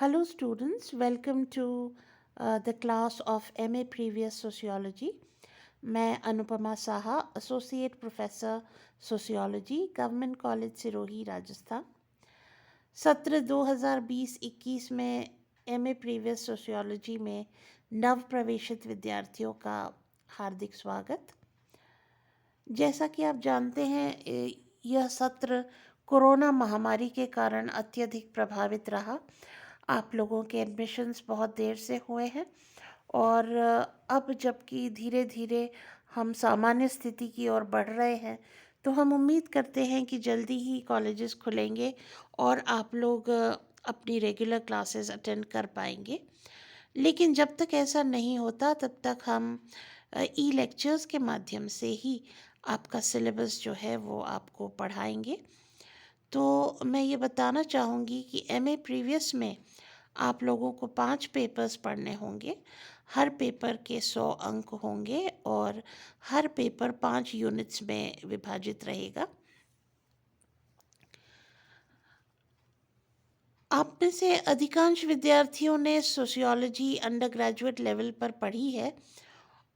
Hello, students. Welcome to the class of MA Previous Sociology. मैं Anupama Saha, associate professor sociology, government college Sirohi, Rajasthan. सत्र 2020-21 में MA previous sociology में नव प्रवेशित विद्यार्थियों का हार्दिक स्वागत। जैसा कि आप जानते हैं, यह सत्र कोरोना महामारी के कारण अत्यधिक प्रभावित रहा। आप लोगों के एडमिशन्स बहुत देर से हुए हैं और अब जबकि धीरे धीरे हम सामान्य स्थिति की ओर बढ़ रहे हैं, तो हम उम्मीद करते हैं कि जल्दी ही कॉलेजेस खुलेंगे और आप लोग अपनी रेगुलर क्लासेस अटेंड कर पाएंगे। लेकिन जब तक ऐसा नहीं होता तब तक हम ई लेक्चर्स के माध्यम से ही आपका सिलेबस जो है वो आपको पढ़ाएंगे। तो मैं ये बताना चाहूँगी कि MA प्रीवियस में आप लोगों को 5 पेपर्स पढ़ने होंगे। हर पेपर के 100 अंक होंगे और हर पेपर 5 यूनिट्स में विभाजित रहेगा। आप में से अधिकांश विद्यार्थियों ने सोशियोलॉजी अंडर ग्रेजुएट लेवल पर पढ़ी है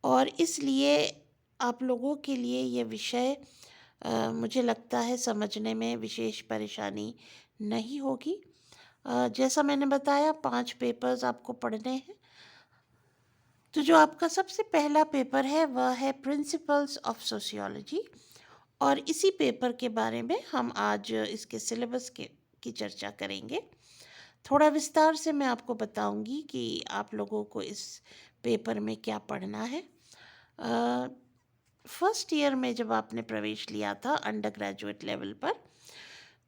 और इसलिए आप लोगों के लिए ये विषय मुझे लगता है समझने में विशेष परेशानी नहीं होगी। जैसा मैंने बताया, 5 पेपर्स आपको पढ़ने हैं। तो जो आपका सबसे पहला पेपर है वह है प्रिंसिपल्स ऑफ सोशियोलॉजी और इसी पेपर के बारे में हम आज इसके सिलेबस की चर्चा करेंगे। थोड़ा विस्तार से मैं आपको बताऊंगी कि आप लोगों को इस पेपर में क्या पढ़ना है। फर्स्ट ईयर में जब आपने प्रवेश लिया था अंडर ग्रेजुएट लेवल पर,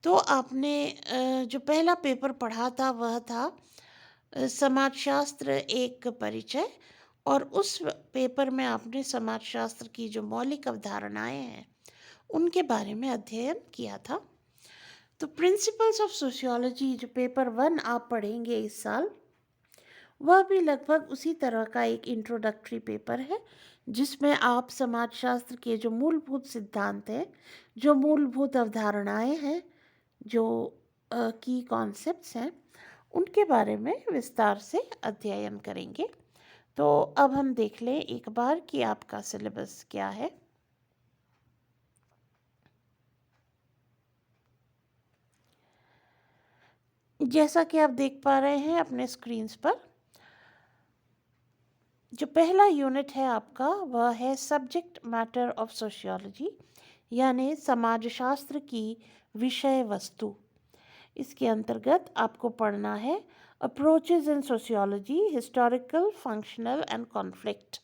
तो आपने जो पहला पेपर पढ़ा था वह था समाजशास्त्र एक परिचय, और उस पेपर में आपने समाजशास्त्र की जो मौलिक अवधारणाएं हैं उनके बारे में अध्ययन किया था। तो प्रिंसिपल्स ऑफ सोशियोलॉजी जो पेपर 1 आप पढ़ेंगे इस साल, वह भी लगभग उसी तरह का एक इंट्रोडक्टरी पेपर है जिसमें आप समाजशास्त्र के जो मूलभूत सिद्धांत हैं, जो मूलभूत अवधारणाएं हैं, जो की कॉन्सेप्ट्स हैं, उनके बारे में विस्तार से अध्ययन करेंगे। तो अब हम देख लें एक बार कि आपका सिलेबस क्या है। जैसा कि आप देख पा रहे हैं अपने स्क्रीन्स पर, जो पहला यूनिट है आपका वह है सब्जेक्ट मैटर ऑफ सोशियोलॉजी, यानी समाजशास्त्र की विषय वस्तु। इसके अंतर्गत आपको पढ़ना है approaches in sociology, historical, functional and conflict.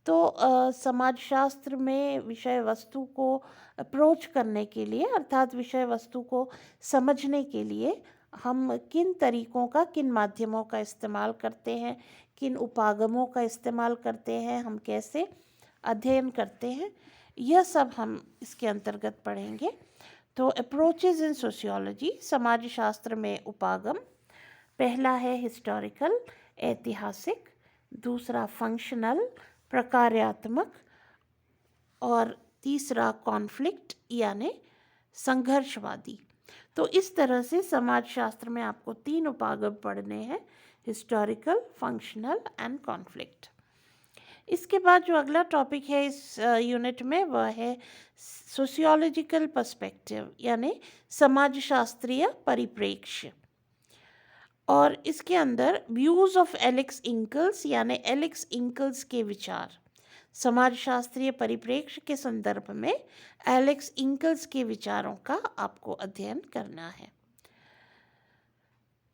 तो समाजशास्त्र में विषय वस्तु को अप्रोच करने के लिए, अर्थात विषय वस्तु को समझने के लिए हम किन तरीक़ों का, किन माध्यमों का इस्तेमाल करते हैं, किन उपागमों का इस्तेमाल करते हैं, हम कैसे अध्ययन करते हैं, यह सब हम इसके अंतर्गत पढ़ेंगे। तो अप्रोचेज इन सोशियोलॉजी, समाजशास्त्र में उपागम, पहला है हिस्टोरिकल, ऐतिहासिक, दूसरा फंक्शनल, प्रकार्यात्मक, और तीसरा कॉन्फ्लिक्ट यानी संघर्षवादी। तो इस तरह से समाजशास्त्र में आपको 3 उपागम पढ़ने हैं, हिस्टोरिकल, फंक्शनल एंड कॉन्फ्लिक्ट। इसके बाद जो अगला टॉपिक है इस यूनिट में वह है सोशियोलॉजिकल पर्सपेक्टिव, यानी समाजशास्त्रीय परिप्रेक्ष्य, और इसके अंदर व्यूज़ ऑफ एलेक्स इंकल्स, यानी एलेक्स इंकल्स के विचार, समाजशास्त्रीय परिप्रेक्ष्य के संदर्भ में एलेक्स इंकल्स के विचारों का आपको अध्ययन करना है।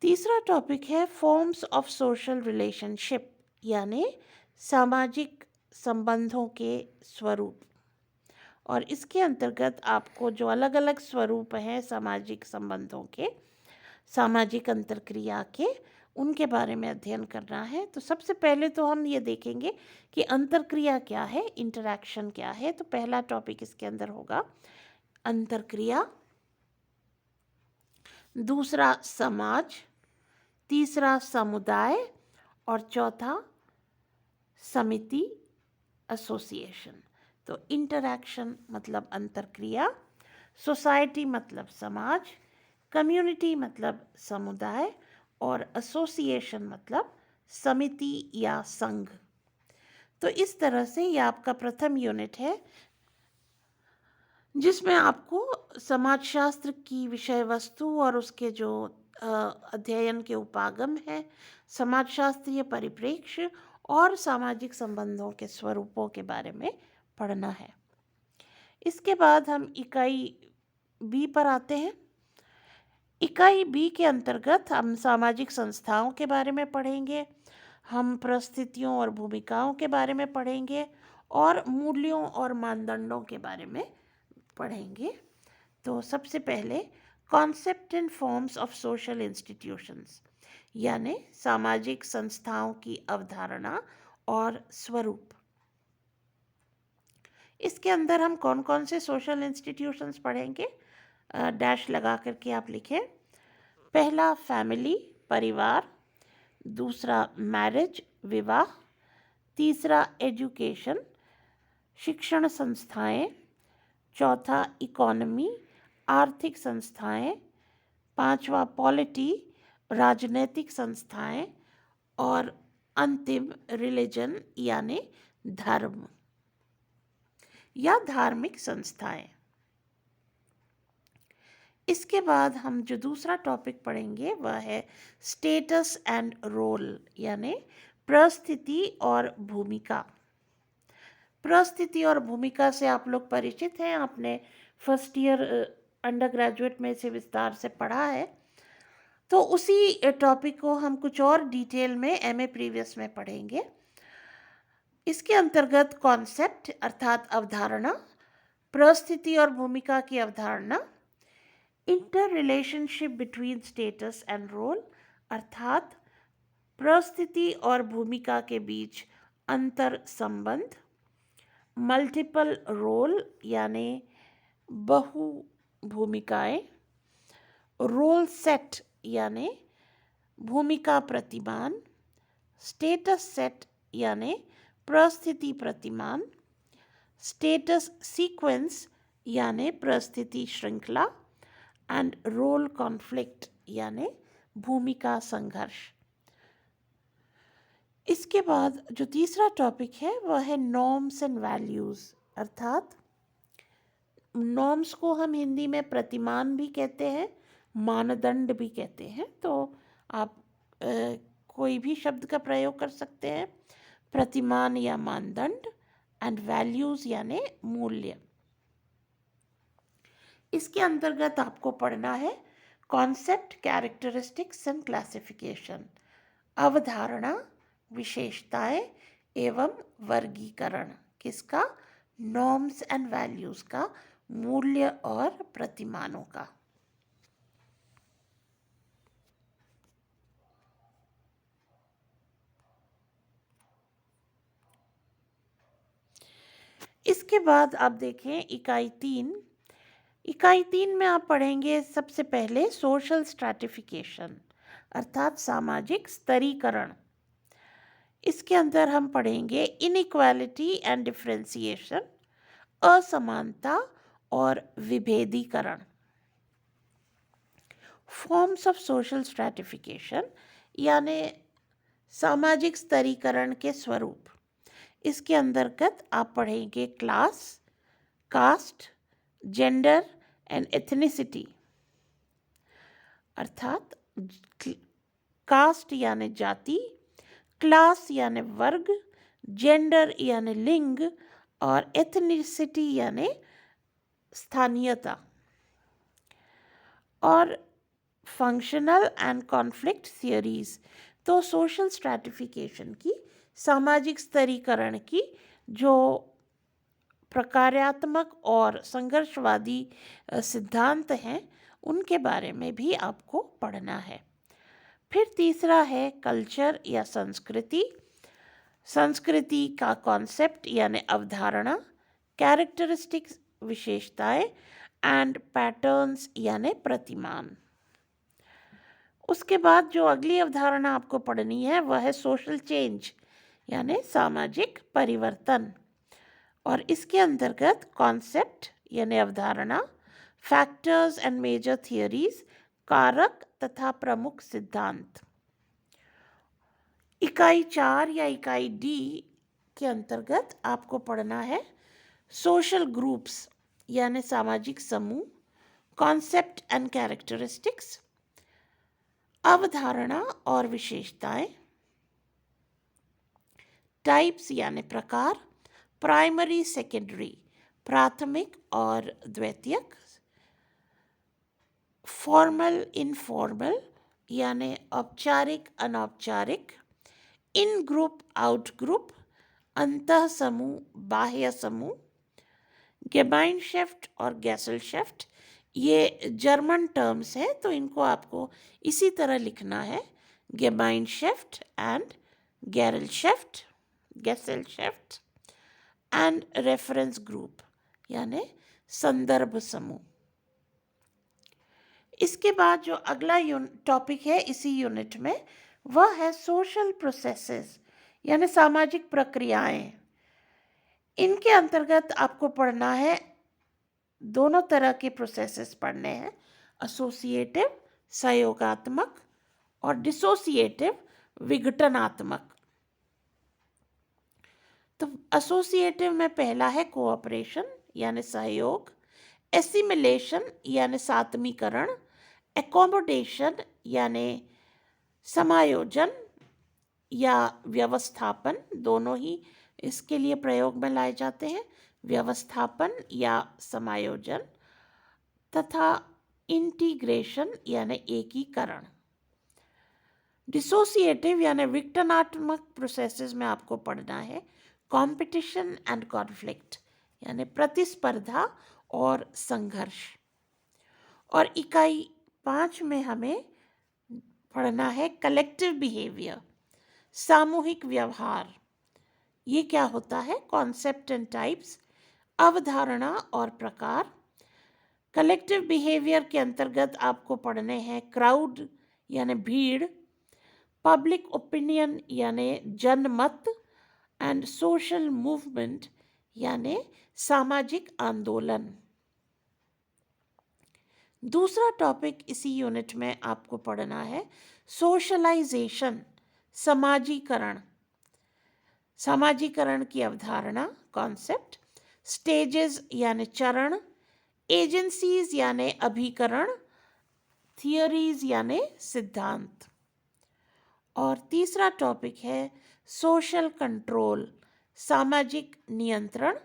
तीसरा टॉपिक है फॉर्म्स ऑफ सोशल रिलेशनशिप, यानी सामाजिक संबंधों के स्वरूप, और इसके अंतर्गत आपको जो अलग अलग स्वरूप हैं सामाजिक संबंधों के, सामाजिक अंतर्क्रिया के, उनके बारे में अध्ययन करना है। तो सबसे पहले तो हम ये देखेंगे कि अंतर्क्रिया क्या है, इंटरैक्शन क्या है। तो पहला टॉपिक इसके अंदर होगा अंतर्क्रिया, दूसरा समाज, तीसरा समुदाय, और चौथा समिति, एसोसिएशन। तो इंटरैक्शन मतलब अंतर्क्रिया, सोसाइटी मतलब समाज, कम्युनिटी मतलब समुदाय, और एसोसिएशन मतलब समिति या संघ। तो इस तरह से ये आपका प्रथम यूनिट है जिसमें आपको समाजशास्त्र की विषय वस्तु और उसके जो अध्ययन के उपागम है, समाजशास्त्रीय परिप्रेक्ष्य और सामाजिक संबंधों के स्वरूपों के बारे में पढ़ना है। इसके बाद हम इकाई बी पर आते हैं। इकाई बी के अंतर्गत हम सामाजिक संस्थाओं के बारे में पढ़ेंगे, हम परिस्थितियों और भूमिकाओं के बारे में पढ़ेंगे और मूल्यों और मानदंडों के बारे में पढ़ेंगे। तो सबसे पहले concept and forms of social institutions यानी सामाजिक संस्थाओं की अवधारणा और स्वरूप। इसके अंदर हम कौन कौन से सोशल इंस्टीट्यूशंस पढ़ेंगे, डैश लगा करके आप लिखें। पहला फैमिली परिवार, दूसरा मैरिज विवाह, तीसरा एजुकेशन शिक्षण संस्थाएं, चौथा इकोनॉमी आर्थिक संस्थाएं, पांचवा पॉलिटी राजनीतिक संस्थाएं और अंतिम रिलीजन यानी धर्म या धार्मिक संस्थाएं। इसके बाद हम जो दूसरा टॉपिक पढ़ेंगे वह है स्टेटस एंड रोल यानी परिस्थिति और भूमिका। परिस्थिति और भूमिका से आप लोग परिचित हैं, आपने फर्स्ट ईयर अंडर ग्रेजुएट में इसे विस्तार से पढ़ा है। तो उसी टॉपिक को हम कुछ और डिटेल में एमए प्रीवियस में पढ़ेंगे। इसके अंतर्गत कॉन्सेप्ट अर्थात अवधारणा, परिस्थिति और भूमिका की अवधारणा, inter relationship between status and role अर्थात परिस्थिति और भूमिका के बीच अंतर संबंध, मल्टीपल रोल यानी बहु भूमिकाएं, रोल सेट यानी भूमिका प्रतिमान, स्टेटस सेट यानी परिस्थिति प्रतिमान, स्टेटस सीक्वेंस यानी परिस्थिति श्रृंखला एंड रोल कॉन्फ्लिक्ट यानी भूमिका संघर्ष। इसके बाद जो तीसरा टॉपिक है वह है नॉर्म्स एंड वैल्यूज़ अर्थात नॉर्म्स को हम हिंदी में प्रतिमान भी कहते हैं, मानदंड भी कहते हैं। तो आप कोई भी शब्द का प्रयोग कर सकते हैं, प्रतिमान या मानदंड एंड वैल्यूज़ यानी मूल्य। इसके अंतर्गत आपको पढ़ना है कॉन्सेप्ट कैरेक्टरिस्टिक्स एंड क्लासिफिकेशन अवधारणा विशेषताएं एवं वर्गीकरण किसका, नॉर्म्स एंड वैल्यूज़ का, मूल्य और प्रतिमानों का। इसके बाद आप देखें इकाई 3। इकाई 3 में आप पढ़ेंगे सबसे पहले सोशल स्ट्रैटिफिकेशन अर्थात सामाजिक स्तरीकरण। इसके अंदर हम पढ़ेंगे इनइक्वालिटी एंड डिफरेंशिएशन असमानता और विभेदीकरण। फॉर्म्स ऑफ सोशल स्ट्रैटिफिकेशन यानी सामाजिक स्तरीकरण के स्वरूप। इसके अंतर्गत आप पढ़ेंगे class, caste, gender and ethnicity अर्थात कास्ट यानी जाति, क्लास यानी वर्ग, जेंडर यानी लिंग और एथनिसिटी यानी स्थानीयता। और फंक्शनल एंड कॉन्फ्लिक्ट थियोरीज तो सोशल स्ट्रैटिफिकेशन की सामाजिक स्तरीकरण की जो प्रकार्यात्मक और संघर्षवादी सिद्धांत हैं उनके बारे में भी आपको पढ़ना है। फिर तीसरा है कल्चर या संस्कृति, संस्कृति का कॉन्सेप्ट यानी अवधारणा, कैरेक्टरिस्टिक्स विशेषताएं एंड पैटर्न्स यानी प्रतिमान। उसके बाद जो अगली अवधारणा आपको पढ़नी है वह है सोशल चेंज यानी सामाजिक परिवर्तन और इसके अंतर्गत कॉन्सेप्ट यानी अवधारणा, फैक्टर्स एंड मेजर थियोरीज कारक तथा प्रमुख सिद्धांत। इकाई 4 या इकाई डी के अंतर्गत आपको पढ़ना है सोशल ग्रुप्स यानी सामाजिक समूह, कॉन्सेप्ट एंड कैरेक्टरिस्टिक्स, अवधारणा और विशेषताएं, टाइप्स यानी प्रकार, प्राइमरी सेकेंडरी प्राथमिक और द्वितीयक, फॉर्मल इनफॉर्मल यानी औपचारिक अनौपचारिक, इन ग्रुप आउट ग्रुप, अंतः समूह बाह्य समूह, गेमाइनशेफ्ट और गैसलशेफ्ट। ये जर्मन टर्म्स हैं तो इनको आपको इसी तरह लिखना है, गेमाइनशेफ्ट एंड गैरलशेफ्ट, गैसलशेफ्ट एंड रेफरेंस ग्रुप यानी संदर्भ समूह। इसके बाद जो अगला टॉपिक है इसी यूनिट में वह है सोशल प्रोसेसेस यानी सामाजिक प्रक्रियाएं। इनके अंतर्गत आपको पढ़ना है, दोनों तरह के प्रोसेसेस पढ़ने हैं, एसोसिएटिव सहयोगात्मक और डिसोसिएटिव विघटनात्मक। तो एसोसिएटिव में पहला है कोऑपरेशन यानी सहयोग, एसिमिलेशन यानी सात्मीकरण, एकोमोडेशन यानी समायोजन या व्यवस्थापन, दोनों ही इसके लिए प्रयोग में लाए जाते हैं, व्यवस्थापन या समायोजन, तथा इंटीग्रेशन यानी एकीकरण। डिसोसिएटिव यानी विघटनात्मक प्रोसेसेस में आपको पढ़ना है कंपटीशन एंड कॉन्फ्लिक्ट यानी प्रतिस्पर्धा और संघर्ष। और इकाई 5 में हमें पढ़ना है कलेक्टिव बिहेवियर सामूहिक व्यवहार। ये क्या होता है, कॉन्सेप्ट एंड टाइप्स, अवधारणा और प्रकार। कलेक्टिव बिहेवियर के अंतर्गत आपको पढ़ने हैं क्राउड यानी भीड़, पब्लिक ओपिनियन यानी जनमत एंड सोशल मूवमेंट यानी सामाजिक आंदोलन। दूसरा टॉपिक इसी यूनिट में आपको पढ़ना है सोशलाइजेशन समाजीकरण, समाजीकरण की अवधारणा कॉन्सेप्ट, स्टेजेस यानी चरण, एजेंसीज यानी अभिकरण, थियोरीज यानी सिद्धांत। और तीसरा टॉपिक है सोशल कंट्रोल सामाजिक नियंत्रण,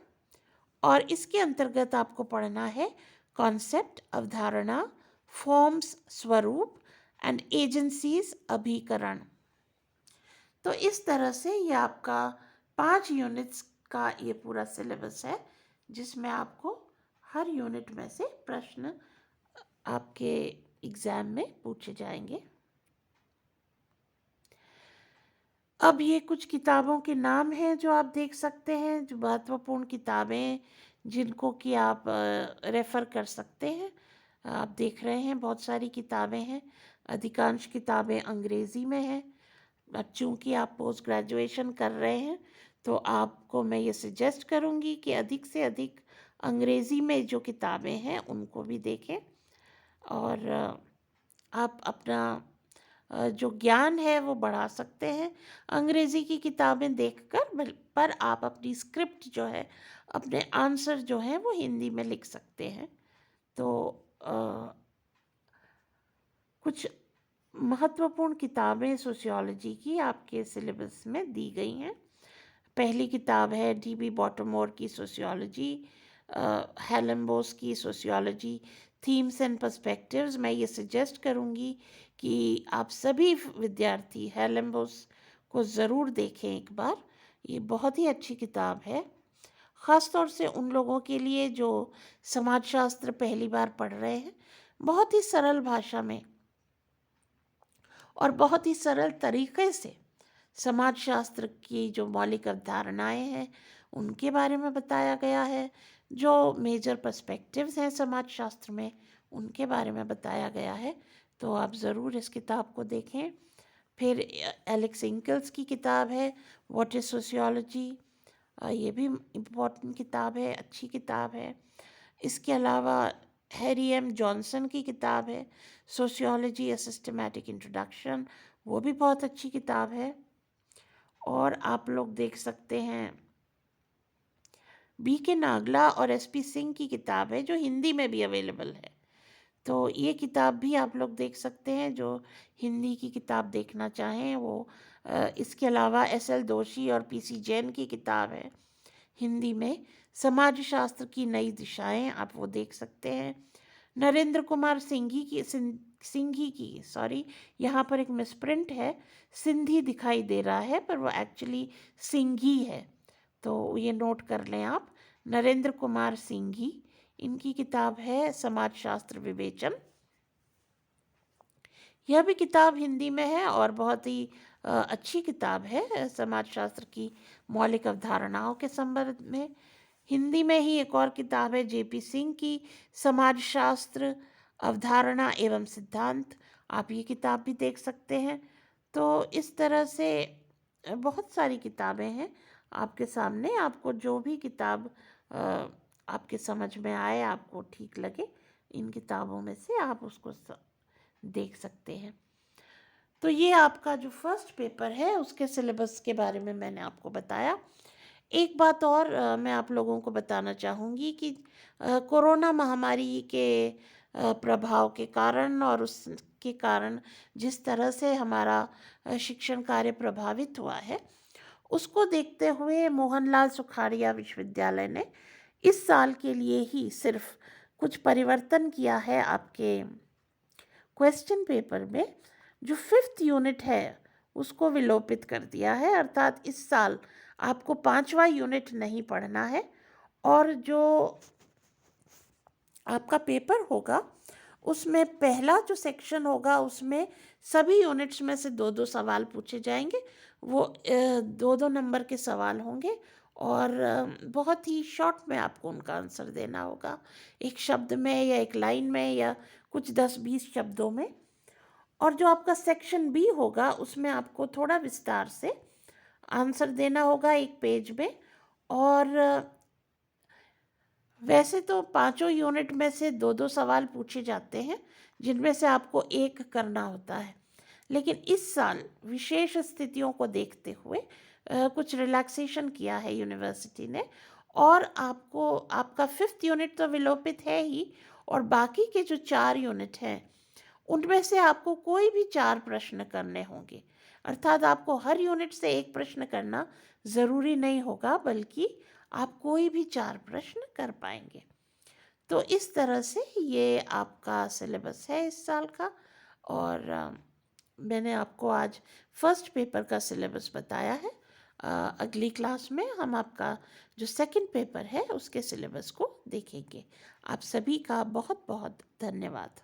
और इसके अंतर्गत आपको पढ़ना है कॉन्सेप्ट अवधारणा, फॉर्म्स स्वरूप एंड एजेंसीज अभिकरण। तो इस तरह से ये आपका 5 यूनिट्स का ये पूरा सिलेबस है जिसमें आपको हर यूनिट में से प्रश्न आपके एग्ज़ाम में पूछे जाएंगे। अब ये कुछ किताबों के नाम हैं जो आप देख सकते हैं, जो महत्वपूर्ण किताबें जिनको कि आप रेफ़र कर सकते हैं। आप देख रहे हैं बहुत सारी किताबें हैं, अधिकांश किताबें अंग्रेज़ी में हैं। अब चूँकि आप पोस्ट ग्रेजुएशन कर रहे हैं तो आपको मैं ये सजेस्ट करूँगी कि अधिक से अधिक अंग्रेज़ी में जो किताबें हैं उनको भी देखें, और आप अपना जो ज्ञान है वो बढ़ा सकते हैं अंग्रेज़ी की किताबें देखकर, पर आप अपनी स्क्रिप्ट जो है, अपने आंसर जो है वो हिंदी में लिख सकते हैं। तो कुछ महत्वपूर्ण किताबें सोशियोलॉजी की आपके सिलेबस में दी गई हैं। पहली किताब है डी.बी. बॉटमोर की सोशियोलॉजी, हेलेम्बोस की सोशियोलॉजी थीम्स एंड पर्सपेक्टिव्स। मैं ये सजेस्ट करूँगी कि आप सभी विद्यार्थी हेलेम्बोस को ज़रूर देखें एक बार, ये बहुत ही अच्छी किताब है, ख़ास तौर से उन लोगों के लिए जो समाजशास्त्र पहली बार पढ़ रहे हैं। बहुत ही सरल भाषा में और बहुत ही सरल तरीक़े से समाजशास्त्र की जो मौलिक अवधारणाएं हैं उनके बारे में बताया गया है, जो मेजर पर्सपेक्टिव्स हैं समाजशास्त्र में उनके बारे में बताया गया है। तो आप ज़रूर इस किताब को देखें। फिर एलेक्स इंकल्स की किताब है व्हाट इज़ सोशियोलॉजी, ये भी इम्पोर्टेंट किताब है, अच्छी किताब है। इसके अलावा हैरी एम जॉनसन की किताब है सोशियोलॉजी, अ सिस्टमैटिक इंट्रोडक्शन, वो भी बहुत अच्छी किताब है। और आप लोग देख सकते हैं बी के नागला और एस पी सिंह की किताब है जो हिंदी में भी अवेलेबल है। तो ये किताब भी आप लोग देख सकते हैं, जो हिंदी की किताब देखना चाहें वो। इसके अलावा एस एल जोशी और पी सी जैन की किताब है हिंदी में, समाजशास्त्र की नई दिशाएं, आप वो देख सकते हैं। नरेंद्र कुमार सिंघी की सॉरी, यहाँ पर एक मिसप्रिंट है, सिंधी दिखाई दे रहा है पर वो एक्चुअली सिंघी है, तो ये नोट कर लें आप। नरेंद्र कुमार सिंघी, इनकी किताब है समाजशास्त्र विवेचन। यह भी किताब हिंदी में है और बहुत ही अच्छी किताब है समाजशास्त्र की मौलिक अवधारणाओं के संबंध में। हिंदी में ही एक और किताब है जेपी सिंह की, समाजशास्त्र अवधारणा एवं सिद्धांत, आप ये किताब भी देख सकते हैं। तो इस तरह से बहुत सारी किताबें हैं आपके सामने, आपको जो भी किताब आपके समझ में आए, आपको ठीक लगे, इन किताबों में से आप उसको देख सकते हैं। तो ये आपका जो फर्स्ट पेपर है उसके सिलेबस के बारे में मैंने आपको बताया। एक बात और मैं आप लोगों को बताना चाहूँगी कि कोरोना महामारी के प्रभाव के कारण और उसके कारण जिस तरह से हमारा शिक्षण कार्य प्रभावित हुआ है, उसको देखते हुए मोहनलाल सुखाड़िया विश्वविद्यालय ने इस साल के लिए ही सिर्फ कुछ परिवर्तन किया है आपके क्वेश्चन पेपर में। जो 5th यूनिट है उसको विलोपित कर दिया है, अर्थात इस साल आपको 5वां यूनिट नहीं पढ़ना है। और जो आपका पेपर होगा उसमें पहला जो सेक्शन होगा उसमें सभी यूनिट्स में से 2-2 सवाल पूछे जाएंगे। वो 2-2 नंबर के सवाल होंगे और बहुत ही शॉर्ट में आपको उनका आंसर देना होगा, एक शब्द में या एक लाइन में या कुछ 10-20 शब्दों में। और जो आपका सेक्शन बी होगा उसमें आपको थोड़ा विस्तार से आंसर देना होगा एक पेज में। और वैसे तो पांचों यूनिट में से 2-2 सवाल पूछे जाते हैं जिनमें से आपको एक करना होता है, लेकिन इस साल विशेष स्थितियों को देखते हुए कुछ रिलैक्सेशन किया है यूनिवर्सिटी ने, और आपको आपका 5th यूनिट तो विलोपित है ही, और बाकी के जो 4 यूनिट हैं उनमें से आपको कोई भी 4 प्रश्न करने होंगे, अर्थात आपको हर यूनिट से एक प्रश्न करना ज़रूरी नहीं होगा, बल्कि आप कोई भी 4 प्रश्न कर पाएंगे। तो इस तरह से ये आपका सिलेबस है इस साल का। और मैंने आपको आज फर्स्ट पेपर का सिलेबस बताया है। अगली क्लास में हम आपका जो सेकंड पेपर है उसके सिलेबस को देखेंगे। आप सभी का बहुत बहुत धन्यवाद।